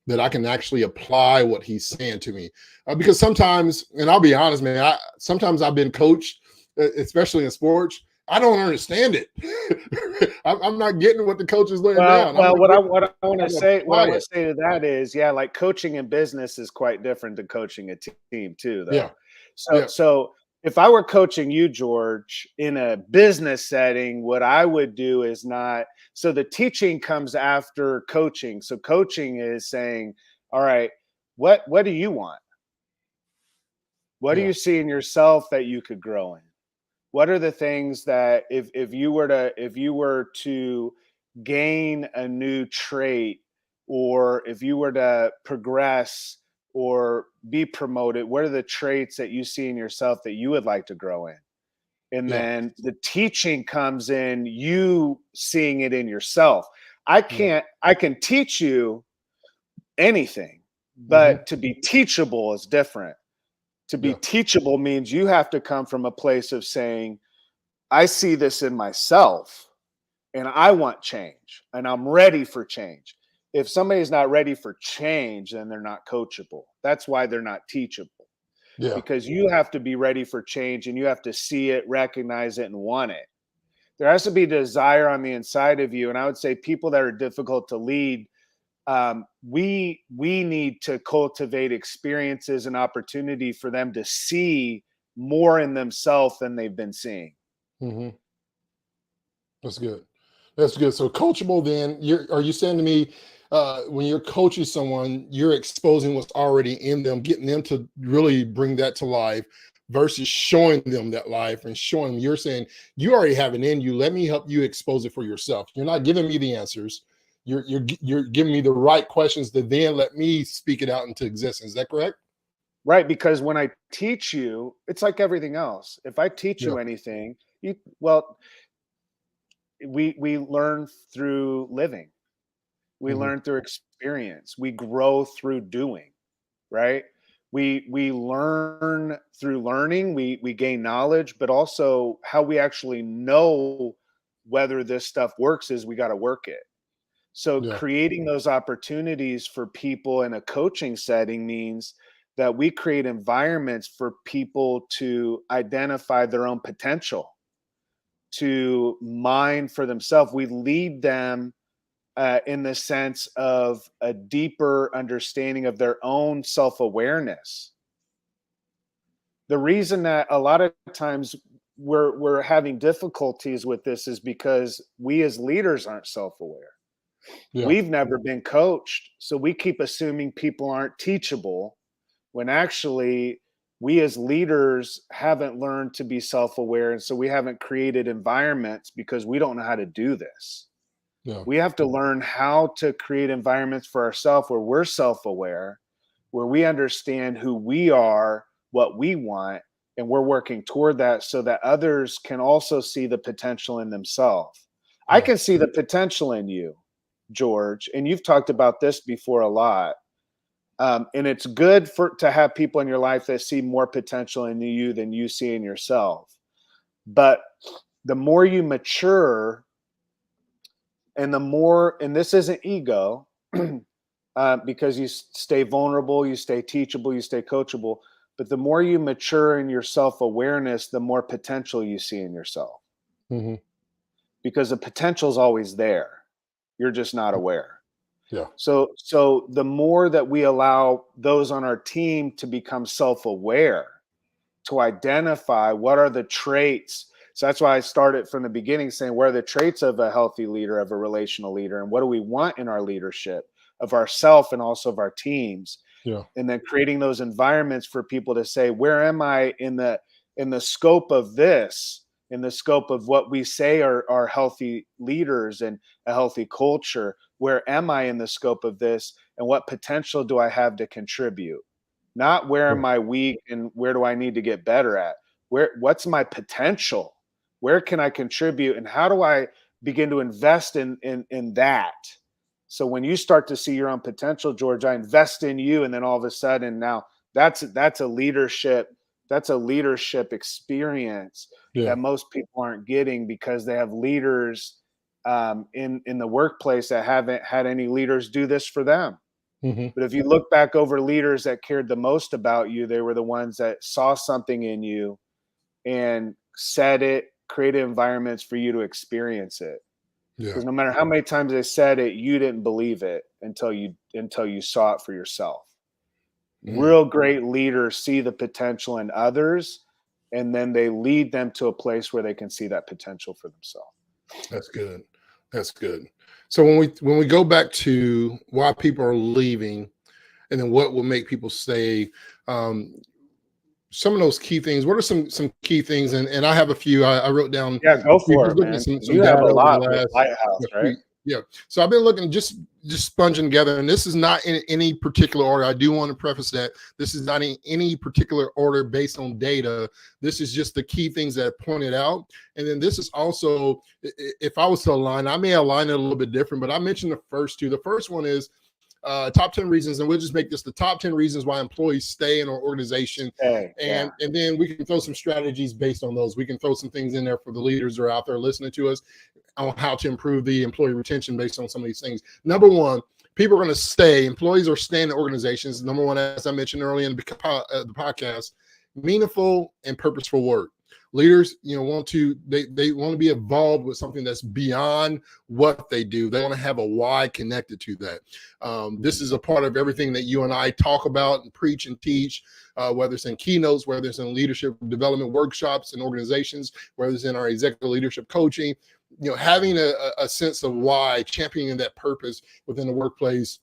that I can actually apply what he's saying to me. Because sometimes, and I'll be honest, man, sometimes I've been coached, especially in sports. I don't understand it. I'm not getting what the coach is laying down. What I want to say, Apply it. to that is, yeah, like coaching in business is quite different than coaching a team too, Yeah. though. So if I were coaching you, George, in a business setting, what I would do is not. So the teaching comes after coaching. So coaching is saying, all right, what do you want? What do Yeah. you see in yourself that you could grow in? What are the things that if you were to gain a new trait, or if you were to progress or be promoted, what are the traits that you see in yourself that you would like to grow in? And Yeah. then the teaching comes in you seeing it in yourself. I can teach you anything, Hmm. but to be teachable is different. To be Yeah. teachable means you have to come from a place of saying, I see this in myself and I want change and I'm ready for change. If somebody's not ready for change, then they're not coachable. That's why they're not teachable, Yeah. because you have to be ready for change and you have to see it, recognize it, and want it. There has to be desire on the inside of you. And I would say people that are difficult to lead, we need to cultivate experiences and opportunity for them to see more in themselves than they've been seeing. Mm-hmm. That's good. That's good. So coachable, then are you saying to me, when you're coaching someone, you're exposing what's already in them, getting them to really bring that to life versus showing them that life and showing them, you're saying you already have it in you. Let me help you expose it for yourself. You're not giving me the answers. You're giving me the right questions to then let me speak it out into existence. Is that correct? Right. Because when I teach you, it's like everything else. If I teach Yeah. you anything, we learn through living. We Mhm. learn through experience. We grow through doing, right? We learn through learning, we gain knowledge, but also how we actually know whether this stuff works is we got to work it. So Yeah. creating those opportunities for people in a coaching setting means that we create environments for people to identify their own potential, to mine for themselves. We lead them in the sense of a deeper understanding of their own self-awareness. The reason that a lot of times we're having difficulties with this is because we as leaders aren't self-aware. Yeah. We've never been coached, so we keep assuming people aren't teachable when actually we as leaders haven't learned to be self-aware, and so we haven't created environments because we don't know how to do this. Yeah. We have to learn how to create environments for ourselves where we're self-aware, where we understand who we are, what we want, and we're working toward that so that others can also see the potential in themselves. I Yeah. can see the potential in you, George, and you've talked about this before a lot. And it's good to have people in your life that see more potential in you than you see in yourself. But the more you mature, and this isn't ego, because you stay vulnerable, you stay teachable, you stay coachable. But the more you mature in your self-awareness, the more potential you see in yourself. Mm-hmm. Because the potential is always there. You're just not aware. Yeah. So the more that we allow those on our team to become self-aware, to identify what are the traits. So that's why I started from the beginning saying, what are the traits of a healthy leader, of a relational leader, and what do we want in our leadership of ourself and also of our teams? Yeah. And then creating those environments for people to say, where am I in the scope of this, in the scope of what we say are healthy leaders and a healthy culture? Where am I in the scope of this, and what potential do I have to contribute? Not where am I weak and where do I need to get better at? What's my potential? Where can I contribute, and how do I begin to invest in that? So when you start to see your own potential, George, I invest in you, and then all of a sudden now that's a leadership experience Yeah. that most people aren't getting because they have leaders in the workplace that haven't had any leaders do this for them. Mm-hmm. But if you look back over leaders that cared the most about you, they were the ones that saw something in you and said it, created environments for you to experience it. Yeah. Because no matter how many times they said it, you didn't believe it until you saw it for yourself. Real great leaders see the potential in others, and then they lead them to a place where they can see that potential for themselves. That's good. That's good. So when we go back to why people are leaving, and then what will make people stay, some of those key things. What are some key things? And I have a few. I wrote down. Yeah, go We've for been it, looking man. at some You data have a over the lot with last Lighthouse, right? week. Yeah. So I've been looking, just sponging together, and this is not in any particular order. I do want to preface that this is not in any particular order based on data. This is just the key things that I pointed out. And then this is also, if I was to align, I may align it a little bit different, but I mentioned the first two. The first one is top 10 reasons, and we'll just make this the top 10 reasons why employees stay in our organization. And then we can throw some strategies based on those. We can throw some things in there for the leaders who are out there listening to us on how to improve the employee retention based on some of these things. Number one, people are going to stay. Employees are staying in organizations. Number one, as I mentioned earlier in the podcast, meaningful and purposeful work. Leaders, want to they want to be involved with something that's beyond what they do. They want to have a why connected to that. This is a part of everything that you and I talk about and preach and teach, whether it's in keynotes, whether it's in leadership development workshops and organizations, whether it's in our executive leadership coaching. Having a sense of why, championing that purpose within the workplace.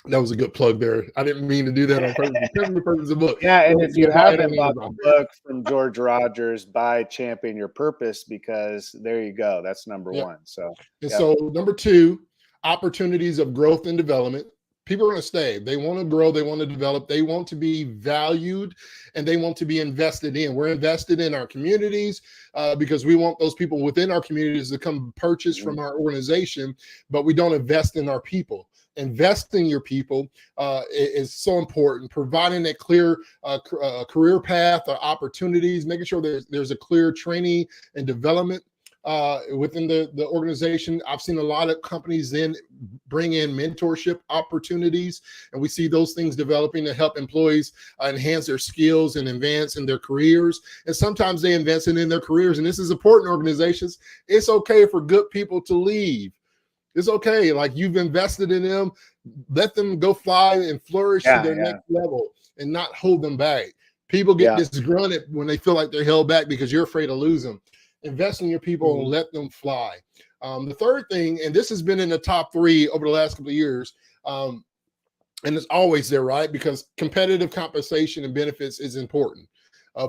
That was a good plug there. I didn't mean to do that on purpose. The purpose of the book. Yeah, and if you haven't bought the book from George Rogers, buy Champion Your Purpose, because there you go. That's number one. So, so number two, opportunities of growth and development. People are going to stay. They want to grow. They want to develop. They want to be valued, and they want to be invested in. We're invested in our communities because we want those people within our communities to come purchase from our organization, but we don't invest in our people. Investing your people is so important. Providing a clear career path or opportunities, making sure there's a clear training and development within the organization. I've seen a lot of companies then bring in mentorship opportunities, and we see those things developing to help employees enhance their skills and advance in their careers. And sometimes they invest in their careers, and this is important. Organizations, it's okay for good people to leave. It's okay. Like, you've invested in them, let them go fly and flourish to their next level and not hold them back. People get disgruntled when they feel like they're held back because you're afraid to lose them. Invest in your people and let them fly. The third thing, and this has been in the top 3 over the last couple of years, and it's always there, right? Because competitive compensation and benefits is important.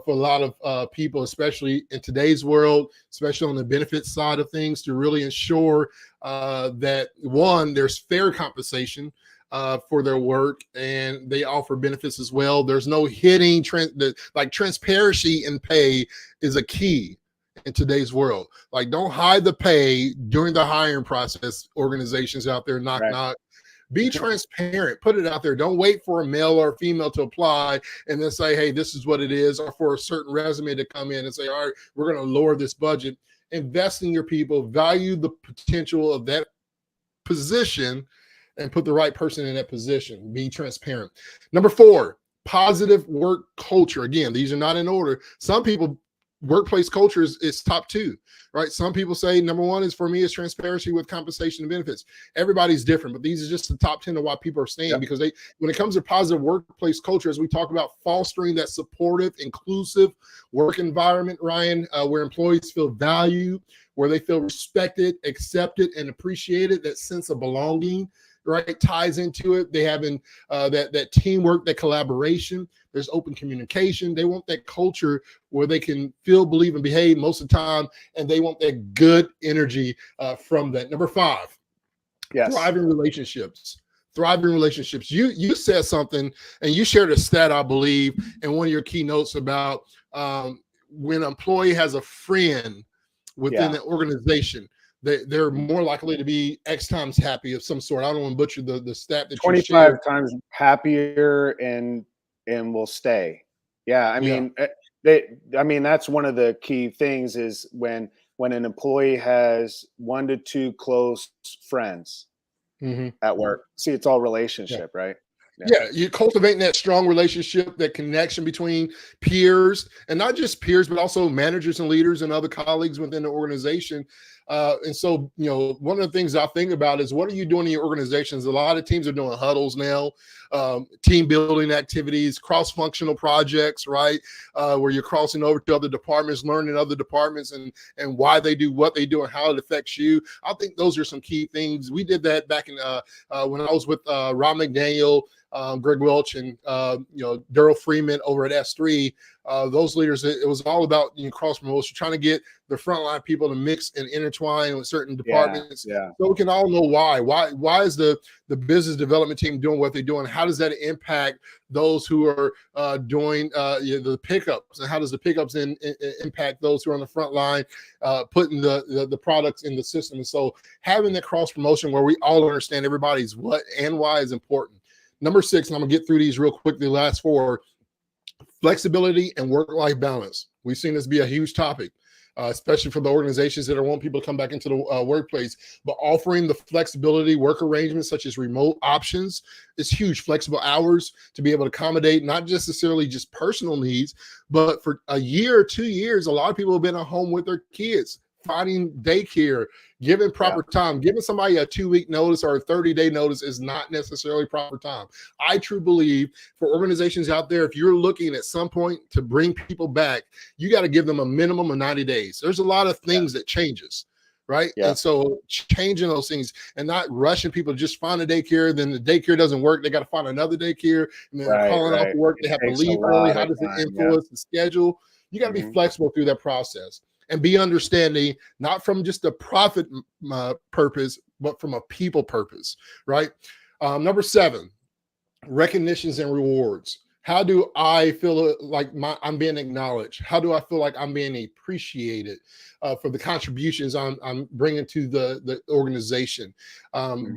For a lot of people, especially in today's world, especially on the benefits side of things, to really ensure that, one, there's fair compensation for their work, and they offer benefits as well. There's no hitting, like transparency in pay is a key in today's world. Like, don't hide the pay during the hiring process. Organizations out there, knock. Be transparent. Put it out there. Don't wait for a male or a female to apply and then say, hey, this is what it is, or for a certain resume to come in and say, all right, we're going to lower this budget. Invest in your people. Value the potential of that position and put the right person in that position. Be transparent. Number 4, positive work culture. Again, these are not in order. Some people, workplace culture is top 2, right? Some people say number 1 is, for me, is transparency with compensation and benefits. Everybody's different, but these are just the top 10 of why people are staying, because when it comes to positive workplace culture, as we talk about fostering that supportive, inclusive work environment, Ryan, where employees feel valued, where they feel respected, accepted, and appreciated, that sense of belonging, right, ties into it. They have that teamwork, that collaboration. There's open communication. They want that culture where they can feel, believe, and behave most of the time, and they want that good energy from that. Number 5, thriving relationships. Thriving relationships. You said something, and you shared a stat, I believe, in one of your keynotes about when an employee has a friend within the organization, they're more likely to be X times happy of some sort. I don't want to butcher the stat that 25 times happier and will stay. I mean, that's one of the key things is when an employee has 1 to 2 close friends at work. See, it's all relationship, right? You're cultivating that strong relationship, that connection between peers, and not just peers, but also managers and leaders and other colleagues within the organization. And so, one of the things I think about is, what are you doing in your organizations? A lot of teams are doing huddles now, team building activities, cross-functional projects, right? Where you're crossing over to other departments, learning other departments and why they do what they do and how it affects you. I think those are some key things. We did that back in when I was with Rob McDaniel, Greg Welch, and Daryl Freeman over at S3. Those leaders, it was all about cross promotion, trying to get the frontline people to mix and intertwine with certain departments. So we can all know why. Why is the business development team doing what they're doing? How does that impact those who are doing the pickups, and how does the pickups impact those who are on the front line putting the products in the system? And so having that cross promotion where we all understand everybody's what and why is important. Number 6, and I'm gonna get through these real quick, the last 4, flexibility and work-life balance. We've seen this be a huge topic. especially for the organizations that want people to come back into the workplace. But offering the flexibility work arrangements such as remote options is huge. Flexible hours to be able to accommodate not just necessarily just personal needs, but for a year or 2 years, a lot of people have been at home with their kids, finding daycare, giving proper time. Giving somebody a 2-week notice or a 30-day notice is not necessarily proper time. I truly believe for organizations out there, if you're looking at some point to bring people back, you got to give them a minimum of 90 days. There's a lot of things that changes, right? And so changing those things and not rushing people to just find a daycare, then the daycare doesn't work, they got to find another daycare, and then they're calling off work, they have to leave early. How does it influence the schedule? You got to be flexible through that process and be understanding, not from just a profit purpose, but from a people purpose, right? Number 7, recognitions and rewards. How do I feel like I'm being acknowledged? How do I feel like I'm being appreciated for the contributions I'm bringing to the organization,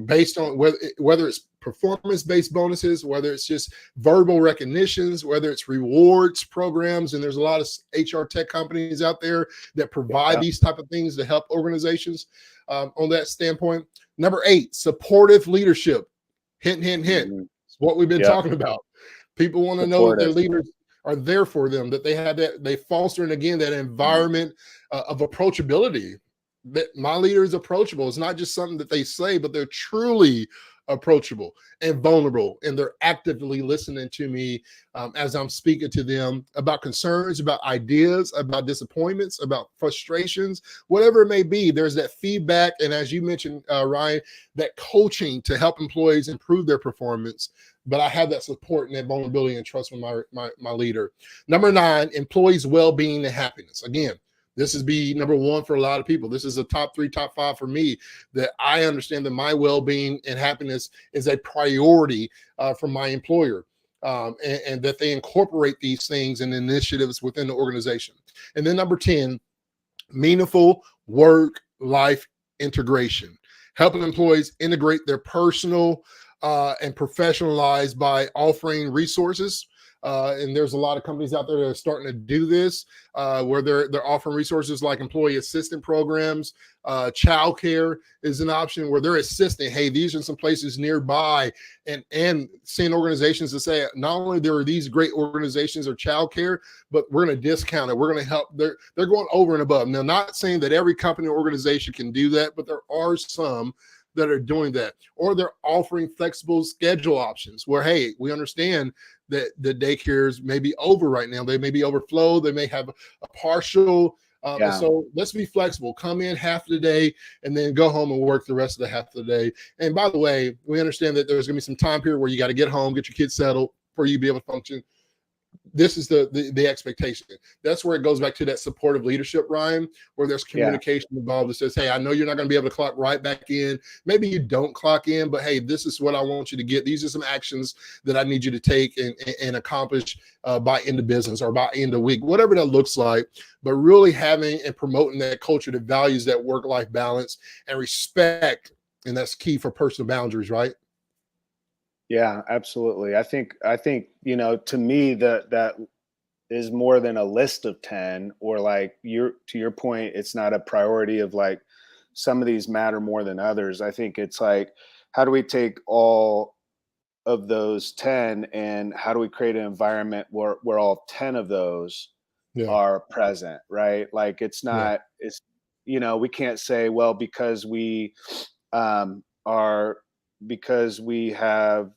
based on whether it's performance-based bonuses, whether it's just verbal recognitions, whether it's rewards programs, and there's a lot of HR tech companies out there that provide these type of things to help organizations on that standpoint. Number 8, supportive leadership. Hint, hint, hint. It's what we've been talking about. People want to know that their leaders are there for them, that they have that, they foster, and again, that environment of approachability, that my leader is approachable. It's not just something that they say, but they're truly approachable and vulnerable, and they're actively listening to me as I'm speaking to them about concerns, about ideas, about disappointments, about frustrations, whatever it may be. There's that feedback, and as you mentioned, Ryan, that coaching to help employees improve their performance. But I have that support and that vulnerability and trust with my leader. Number 9, employees' well-being and happiness. Again, this is number 1 for a lot of people. This is a top 3, top 5 for me, that I understand that my well-being and happiness is a priority for my employer, and that they incorporate these things and initiatives within the organization. And then number 10, meaningful work-life integration, helping employees integrate their personal and professional lives by offering resources. And there's a lot of companies out there that are starting to do this, where they're offering resources like employee assistant programs. Childcare is an option where they're assisting. Hey, these are some places nearby, and seeing organizations to say not only there are these great organizations or childcare, but we're going to discount it. We're going to help. They're going over and above. Now, not saying that every company or organization can do that, but there are some that are doing that, or they're offering flexible schedule options where, hey, we understand that the daycares may be over right now. They may be overflowed. They may have a partial. So let's be flexible. Come in half the day and then go home and work the rest of the half of the day. And by the way, we understand that there's going to be some time period where you got to get home, get your kids settled for you to be able to function. This is the expectation. That's where it goes back to that supportive leadership, Ryan, where there's communication involved that says, hey, I know you're not going to be able to clock right back in. Maybe you don't clock in, but hey, this is what I want you to get. These are some actions that I need you to take and accomplish by end of business or by end of week, whatever that looks like. But really having and promoting that culture that values that work-life balance and respect. And that's key for personal boundaries, right? Yeah, absolutely. I think, to me, that is more than a list of 10, or like to your point, it's not a priority of like some of these matter more than others. I think it's like, how do we take all of those 10 and how do we create an environment where all 10 of those are present, right? Like it's not, it's, we can't say, well, because we because we have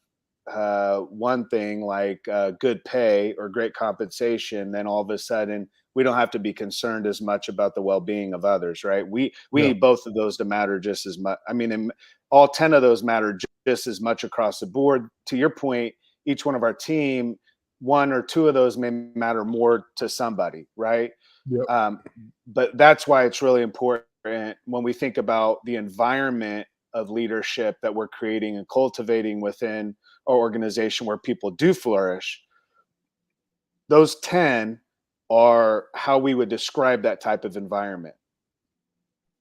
one thing like good pay or great compensation, then all of a sudden we don't have to be concerned as much about the well-being of others, right? We need both of those to matter just as much. I mean, all 10 of those matter just as much across the board. To your point, each one of our team, 1 or 2 of those may matter more to somebody, right? But that's why it's really important when we think about the environment of leadership that we're creating and cultivating within our organization where people do flourish. Those 10 are how we would describe that type of environment,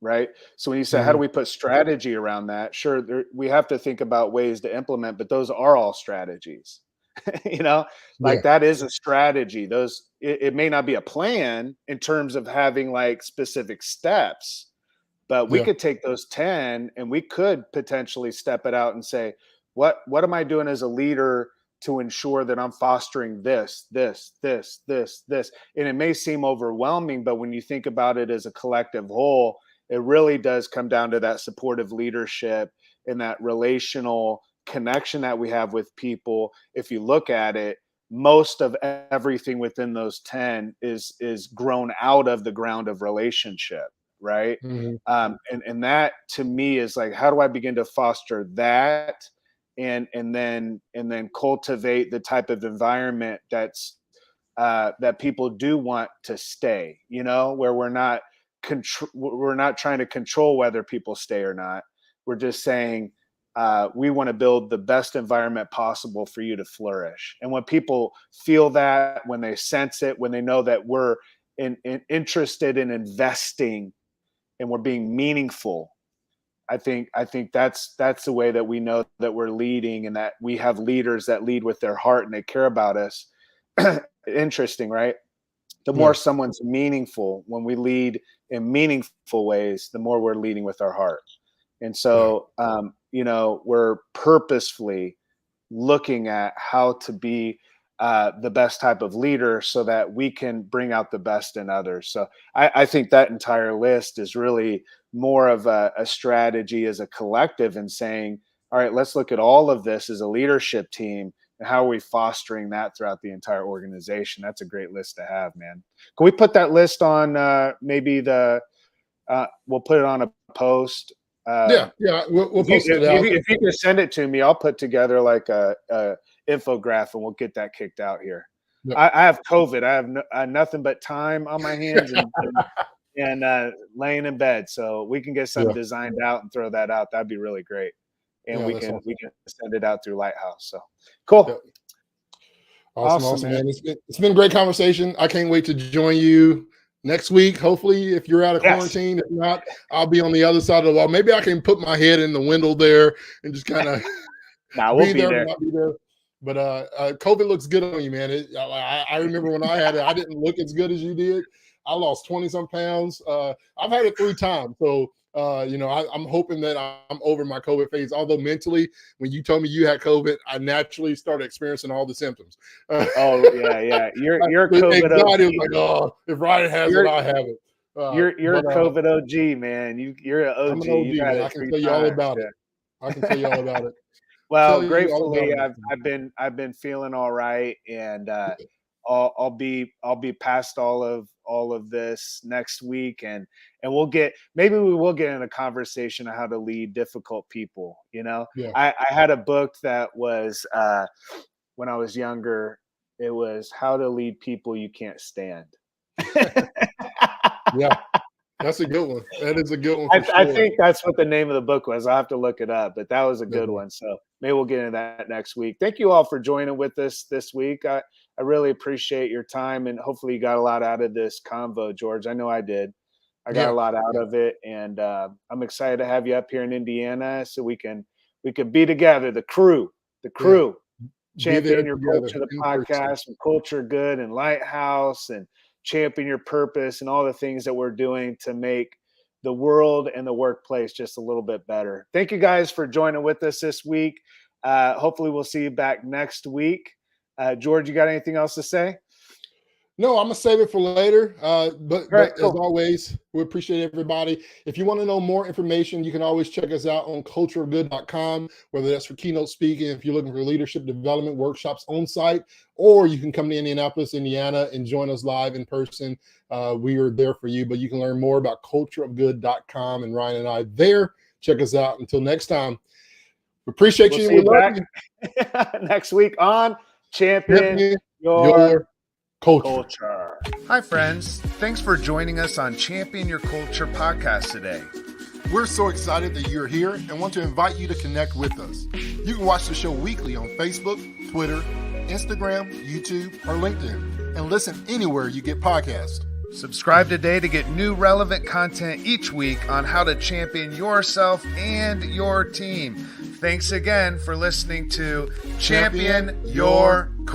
right? So when you say, how do we put strategy around that? Sure, we have to think about ways to implement, but those are all strategies. Yeah. That is a strategy. It may not be a plan in terms of having like specific steps, but we Yeah. could take those 10 and we could potentially step it out and say, what am I doing as a leader to ensure that I'm fostering this, this, this, this, this? And it may seem overwhelming, but when you think about it as a collective whole, it really does come down to that supportive leadership and that relational connection that we have with people. If you look at it, most of everything within those 10 is grown out of the ground of relationship, right? Mhm. And that to me is like, how do I begin to foster that and then cultivate the type of environment that's that people do want to stay, where we're not trying to control whether people stay or not. We're just saying we want to build the best environment possible for you to flourish. And when people feel that, when they sense it, when they know that we're interested in investing and we're being meaningful, I think that's the way that we know that we're leading and that we have leaders that lead with their heart and they care about us. Interesting, right? The more someone's meaningful, when we lead in meaningful ways, the more we're leading with our heart. And so, we're purposefully looking at how to be the best type of leader so that we can bring out the best in others. So I think that entire list is really more of a strategy as a collective and saying, all right, let's look at all of this as a leadership team and how are we fostering that throughout the entire organization. That's a great list to have, man. Can we put that list on maybe we'll put it on a post. Yeah. We'll post it out. If you can send it to me, I'll put together like a infographic and we'll get that kicked out here. Yep. I have COVID. I have nothing but time on my hands and laying in bed. So we can get something designed out and throw that out. That'd be really great. And we can send it out through Lighthouse. So cool. Yep. Awesome, man. It's been a great conversation. I can't wait to join you next week. Hopefully, if you're out of quarantine. If not, I'll be on the other side of the wall. Maybe I can put my head in the window there and just kind of we'll be there. Not be there. But COVID looks good on you, man. I remember when I had it, I didn't look as good as you did. I lost 20-some pounds. I've had it 3 times. So, I'm hoping that I'm over my COVID phase. Although mentally, when you told me you had COVID, I naturally started experiencing all the symptoms. Oh, yeah. You're COVID anxiety was like, oh, if Ryan has it, I have it. You're a COVID OG, man. You're an OG. I'm an OG, man. I can tell you all about it. I can tell you all about it. Well, gratefully, I've been feeling all right, and I'll be past all of this next week, and we will get in a conversation on how to lead difficult people. I had a book that was when I was younger. It was How to Lead People You Can't Stand. Yeah. That's a good one. That is a good one. I think that's what the name of the book was. I'll have to look it up, but that was a good one. So maybe we'll get into that next week. Thank you all for joining with us this week. I really appreciate your time, and hopefully you got a lot out of this convo, George. I know I did. I got a lot out of it, and I'm excited to have you up here in Indiana so we can be together, the crew, champion your culture, the podcast, and Culture Good and Lighthouse, and champion your purpose and all the things that we're doing to make the world and the workplace just a little bit better. Thank you guys for joining with us this week. Hopefully we'll see you back next week. George, you got anything else to say? No, I'm going to save it for later. But cool. As always, we appreciate everybody. If you want to know more information, you can always check us out on cultureofgood.com, whether that's for keynote speaking, if you're looking for leadership development workshops on site, or you can come to Indianapolis, Indiana, and join us live in person. We are there for you, but you can learn more about cultureofgood.com, and Ryan and I there. Check us out. Until next time, we appreciate you. See you back next week on Champion Your Culture. Hi, friends. Thanks for joining us on Champion Your Culture podcast today. We're so excited that you're here and want to invite you to connect with us. You can watch the show weekly on Facebook, Twitter, Instagram, YouTube, or LinkedIn, and listen anywhere you get podcasts. Subscribe today to get new relevant content each week on how to champion yourself and your team. Thanks again for listening to Champion Your Culture.